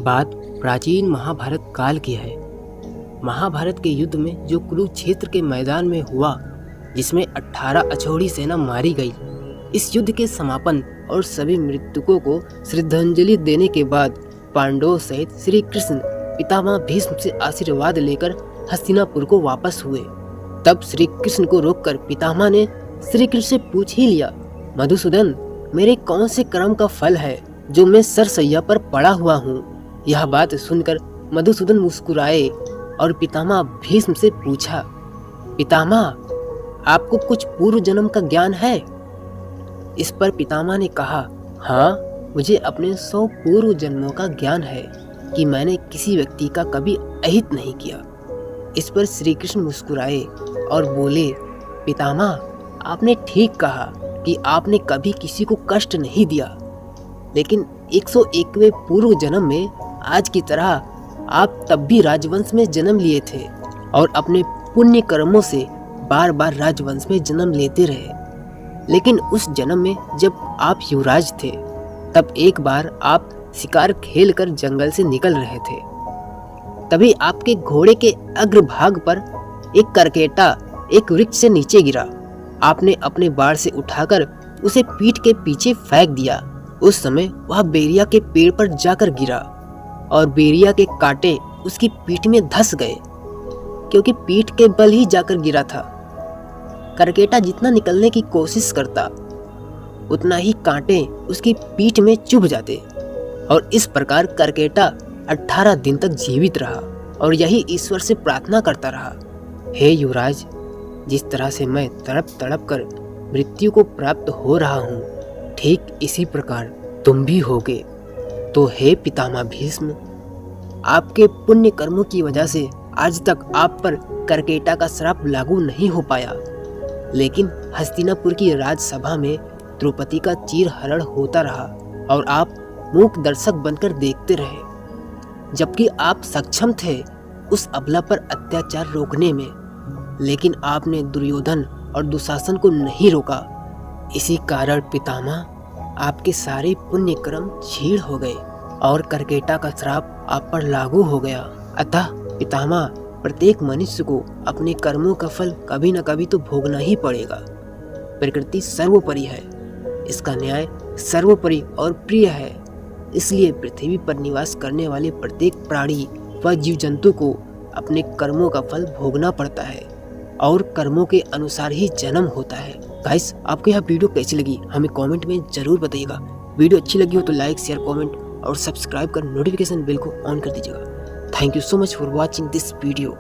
बात प्राचीन महाभारत काल की है। महाभारत के युद्ध में जो कुरुक्षेत्र के मैदान में हुआ, जिसमें 18 अछोड़ी सेना मारी गई। इस युद्ध के समापन और सभी मृतकों को श्रद्धांजलि देने के बाद पांडवों सहित श्री कृष्ण पितामह भीष्म से आशीर्वाद लेकर हस्तिनापुर को वापस हुए। तब श्री कृष्ण को रोककर पितामह ने श्री कृष्ण से पूछ ही लिया, मधुसूदन, मेरे कौन से कर्म का फल है जो मैं सरसैया पर पड़ा हुआ हूँ। यह बात सुनकर मधुसूदन मुस्कुराए और पितामह भीष्म से पूछा, पितामह, आपको कुछ पूर्व जन्म का ज्ञान है? इस पर पितामह ने कहा, हाँ, मुझे अपने 100 पूर्व जन्मों का ज्ञान है कि मैंने किसी व्यक्ति का कभी अहित नहीं किया। इस पर श्री कृष्ण मुस्कुराए और बोले, पितामह, आपने ठीक कहा कि आपने कभी किसी को कष्ट नहीं दिया, लेकिन 101वें पूर्व जन्म में आज की तरह आप तब भी राजवंश में जन्म लिए थे और अपने पुण्य कर्मों से बार बार राजवंश में जन्म लेते रहे। लेकिन उस जन्म में जब आप युवराज थे, तब एक बार आप शिकार खेलकर जंगल से निकल रहे थे। तभी आपके घोड़े के अग्रभाग पर एक करकेटा एक वृक्ष से नीचे गिरा। आपने अपने बाण से उठाकर उसे पीठ के पीछे फेंक दिया। उस समय वह बेरिया के पेड़ पर जाकर गिरा और बेरिया के कांटे उसकी पीठ में धंस गए, क्योंकि पीठ के बल ही जाकर गिरा था। करकेटा जितना निकलने की कोशिश करता, उतना ही कांटे उसकी पीठ में चुभ जाते और इस प्रकार करकेटा 18 दिन तक जीवित रहा और यही ईश्वर से प्रार्थना करता रहा, हे युवराज, जिस तरह से मैं तड़प तड़प कर मृत्यु को प्राप्त हो रहा हूँ, ठीक इसी प्रकार तुम भी होगे। तो हे पितामह भीष्म, आपके पुण्य कर्मों की वजह से आज तक आप पर करकेटा का श्राप लागू नहीं हो पाया, लेकिन हस्तिनापुर की राजसभा में द्रौपदी का चीरहरण होता रहा और आप मूक दर्शक बनकर देखते रहे, जबकि आप सक्षम थे उस अबला पर अत्याचार रोकने में, लेकिन आपने दुर्योधन और दुशासन को नहीं रोका। इसी कारण पितामह, आपके सारे पुण्य कर्म क्षीण हो गए और करकेटा का श्राप आप पर लागू हो गया। अतः पितामह, प्रत्येक मनुष्य को अपने कर्मों का फल कभी न कभी तो भोगना ही पड़ेगा। प्रकृति सर्वोपरि है, इसका न्याय सर्वोपरि और प्रिय है। इसलिए पृथ्वी पर निवास करने वाले प्रत्येक प्राणी व जीव जंतु को अपने कर्मों का फल भोगना पड़ता है और कर्मों के अनुसार ही जन्म होता है। गाइस, आपको यह वीडियो कैसी लगी हमें कमेंट में जरूर बताइएगा। वीडियो अच्छी लगी हो तो लाइक, शेयर, कमेंट और सब्सक्राइब कर नोटिफिकेशन बेल को ऑन कर दीजिएगा। Thank you so much for watching this video.